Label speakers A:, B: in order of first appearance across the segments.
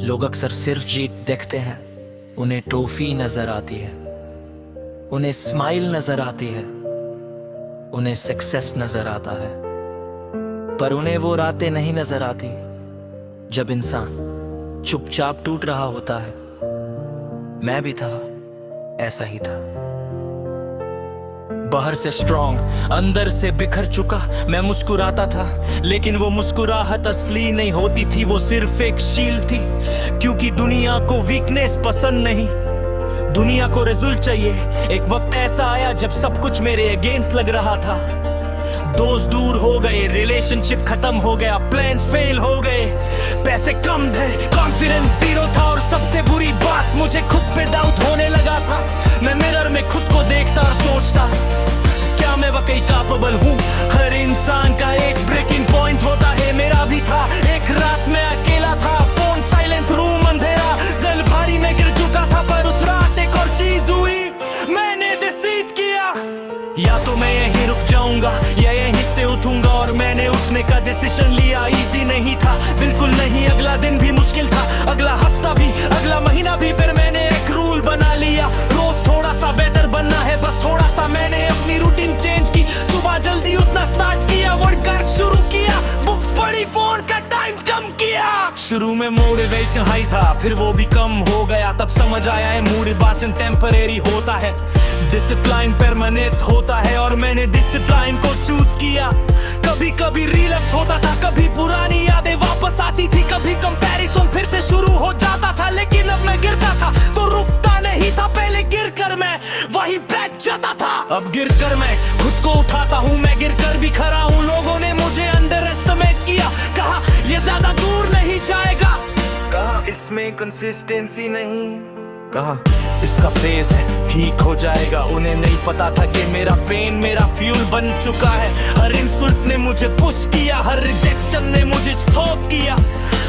A: लोग अक्सर सिर्फ जीत देखते हैं, उन्हें ट्रॉफी नजर आती है, उन्हें स्माइल नजर आती है, उन्हें सक्सेस नजर आता है, पर उन्हें वो रातें नहीं नजर आती जब इंसान चुपचाप टूट रहा होता है। मैं भी था, ऐसा ही था, बाहर से स्ट्रॉन्ग, अंदर से बिखर चुका। मैं मुस्कुराता था, लेकिन वो मुस्कुराहट असली नहीं होती थी, वो सिर्फ एक शील्ड थी। क्योंकि दुनिया को वीकनेस पसंद नहीं, दुनिया को रिजल्ट चाहिए। एक वक्त ऐसा आया जब सब कुछ मेरे अगेंस्ट लग रहा था। दोस्त दूर हो गए, रिलेशनशिप खत्म हो गया, प्लान्स फेल हो गए, पैसे कम थे, कॉन्फिडेंस जीरो था, और सबसे बुरी बात मुझे खुद पे डाउट होने लगा था। मैं मिरर में खुद को देखता और सोचता, क्या मैं वाकई कैपेबल हूँ? हर इंसान का एक ब्रेकिंग पॉइंट होता है, मेरा भी था। एक रात मैं अकेला था, फोन साइलेंट, रूम अंधेरा, दिल भारी में गिर चुका था। पर उस रात एक और चीज हुई, मैंने डिसाइड किया, या तो मैं यहीं रुक जाऊंगा या यहीं से उठूंगा। और मैंने उठने का डिसीजन लिया। इजी नहीं था, बिल्कुल नहीं, अगला दिन भी मुश्किल था, अगला हफ्ता भी, अगला महीना भी। फिर मैंने एक रूल बना लिया, रोज थोड़ा सा बेटर बनना है, बस थोड़ा सा। मैंने अपनी रूटीन चेंज की, सुबह जल्दी उठना स्टार्ट किया, वर्कआउट शुरू किया, बुक्स पढ़ी, फोन का टाइम कम किया। शुरू में मोटिवेशन हाई था, फिर वो भी कम हो गया। तब समझ आया है मोटिवेशन टेम्परेरी होता है, डिसिप्लिन परमानेंट होता है। और मैंने डिसिप्लिन को चूज किया। कभी कभी रिलैप्स होता था, कभी पुरानी यादें वापस आती थी, कभी कंपैरिजन फिर से शुरू हो जाता था। लेकिन अब मैं गिरता था तो रुकता नहीं था, पहले गिर कर मैं वही बैठ जाता था। अब गिर कर मैं खुद को उठाता हूँ, मैं गिर कर भी खड़ा हूँ। लोगों ने मुझे अंडर एस्टिमेट किया, कहा ये ज्यादा दूर नहीं जाएगा, कहा इसमें कंसिस्टेंसी नहीं, कहा इसका फेस है, ठीक हो जाएगा। उन्हें नहीं पता था कि मेरा पेन मेरा फ्यूल बन चुका है। हर इंसल्ट ने मुझे पुश किया, हर रिजेक्शन ने मुझे स्टॉप किया।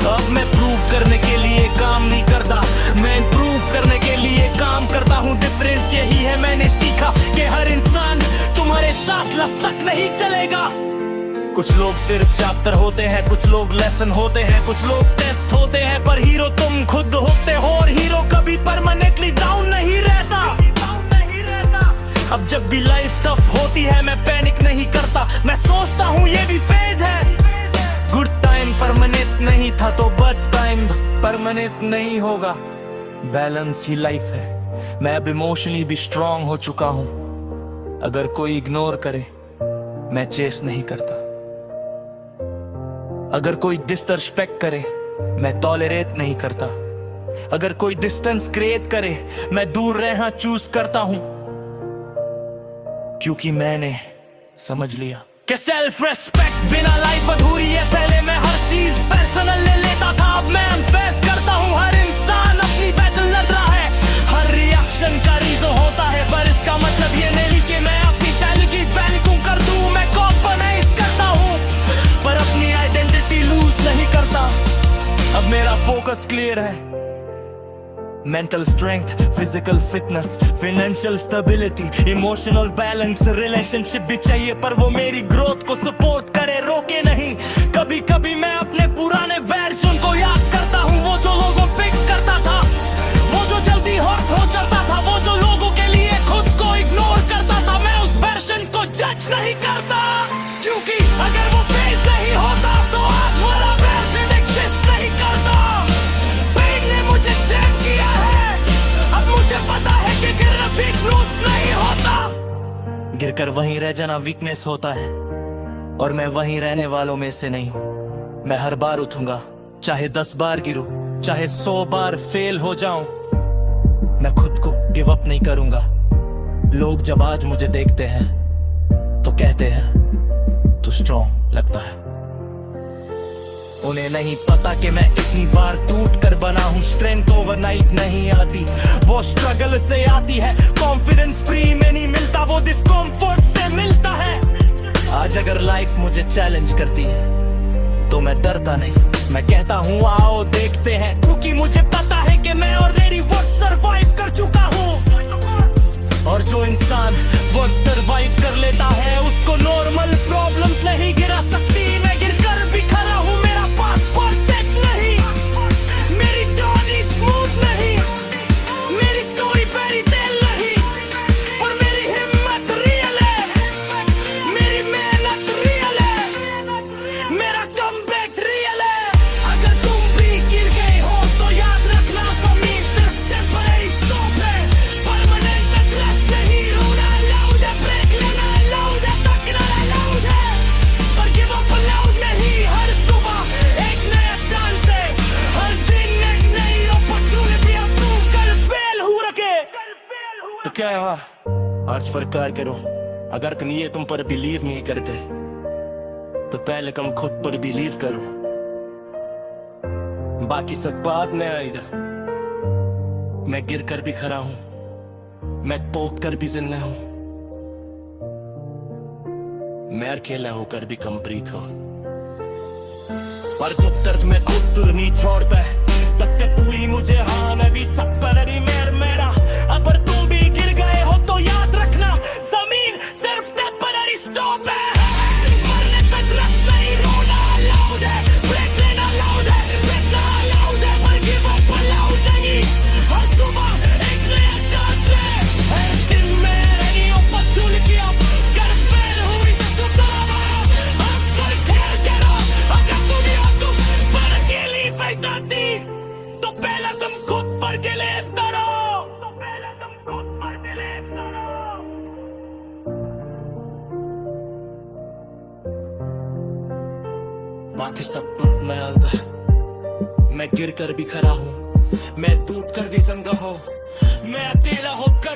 A: अब मैं प्रूव करने के लिए काम नहीं करता, मैं इम्प्रूव करने के लिए काम करता हूँ। डिफरेंस यही है, मैंने सीखा कि हर इंसान तुम्हारे साथ लफ्ज़ तक नहीं चलेगा। कुछ लोग सिर्फ चैप्टर होते हैं, कुछ लोग लेसन होते हैं, कुछ लोग टेस्ट होते हैं, पर हीरो तुम खुद होते हो। और हीरो कभी परमानेंटली डाउन नहीं रहता। अब जब भी लाइफ टफ होती है, मैं पैनिक नहीं करता, मैं सोचता हूँ ये भी फेज है। गुड टाइम परमानेंट नहीं था, तो बड टाइम परमानेंट नहीं होगा। बैलेंस ही लाइफ है। मैं अब इमोशनली भी स्ट्रांग हो चुका हूँ। अगर कोई इग्नोर करे, मैं चेस नहीं करता। अगर कोई डिसरिस्पेक्ट करे, मैं टॉलरेट नहीं करता। अगर कोई डिस्टेंस क्रिएट करे, मैं दूर रहना चूज करता हूं। क्योंकि मैंने समझ लिया कि सेल्फ रेस्पेक्ट बिना लाइफ अधूरी है। पहले मैं हर चीज पर्सनल ले लेता था, अब मैं फेस करता हूं। हर इंसान अपनी बैटल लड़ रहा है, हर रिएक्शन का रीजन होता है। पर इसका मतलब ये नहीं कि मैं अपनी टैलेंट की वैल्यू कर दूं। मैं कॉम्प्रोमाइज करता हूं, पर अपनी आइडेंटिटी लूज नहीं करता। अब मेरा फोकस क्लियर है, mental strength, physical fitness, financial stability, emotional balance. Relationship भी चाहिए, पर वो मेरी ग्रोथ को सपोर्ट करे, रोके नहीं। कभी कभी मैं अपने पुराने वर्जन को याद करता हूँ, वो जो लोगों पिक करता था, वो जो जल्दी हर्ट हो जाता था, वो जो लोगों के लिए खुद को इग्नोर करता था। मैं उस वर्जन को जज नहीं करता, क्योंकि अगर वो फेस नहीं होता तो आज वाला वर्जन एग्जिस्ट नहीं करता। पेन ने मुझे चेक किया है, अब मुझे पता है कि गिरना वीकनेस नहीं होता। गिरकर वहीं रह जाना वीकनेस होता है, और मैं वहीं रहने वालों में से नहीं हूं। मैं हर बार उठूंगा, चाहे 10 बार गिरूं, चाहे 100 बार फेल हो जाऊं। मैं खुद को गिव अप नहीं करूंगा। लोग जब आज मुझे देखते हैं तो कहते हैं तू स्ट्रॉन्ग लगता है। उन्हें नहीं पता कि मैं इतनी बार टूट कर बना हूँ। स्ट्रेंथ ओवरनाइट नहीं आती, वो स्ट्रगल से आती है। कॉन्फिडेंस फ्री में नहीं मिलता, वो डिस्कम्फर्ट से मिलता है। आज अगर लाइफ मुझे चैलेंज करती है तो मैं डरता नहीं, मैं कहता हूँ आओ देखते हैं। क्योंकि मुझे पता है कि मैं ऑलरेडी वो सर्वाइव कर चुका हूँ। और जो इंसान वो सर्वाइव कर लेता है, उसको नॉर्मल प्रॉब्लम्स नहीं गिरा सकती। मैं गिरकर भी खड़ा हूँ, मेरा पास परफेक्ट नहीं, मेरी जान
B: तो क्या यार, आज पर प्यार करो। अगर ये तुम पर बिलीव नहीं करते तो पहले तुम खुद पर बिलीव करो, बाकी सब बात में आएगा। मैं गिर कर भी खड़ा हूं, मैं पोक कर भी जिंदा हूं, मैं अकेला होकर भी कंप्लीट हूं। पर जब तक मैं खुद तुर नहीं छोड़ता तब तक तू ही मुझे, हाँ मैं भी सब पर मेरा। अगर तुम भी गिर गए हो तो याद रखना, जमीन सिर्फ टेम्पररी स्टॉप है। मरने तक रस नहीं, रोना अलाउड है, ब्रेक लेना अलाउड है, बैठना अलाउड है, पर गिव अप अलाउड नहीं। हर सुबह एक नया चांस है, एक दिन में नहीं opportunity up, कर फेल हुई तो तोबा, अब कोई ठहर के रहो। अगर तू नहीं हो तुम पर अकेली फायदा दी तो पहले तुम खुद पर बिलीव करो, तो पहले तुम खुद पर बिलीव करो। बाकी सब मैं आता, मैं गिर कर भी खड़ा हूँ, मैं टूट कर भी जिंदा हूँ, मैं अकेला होकर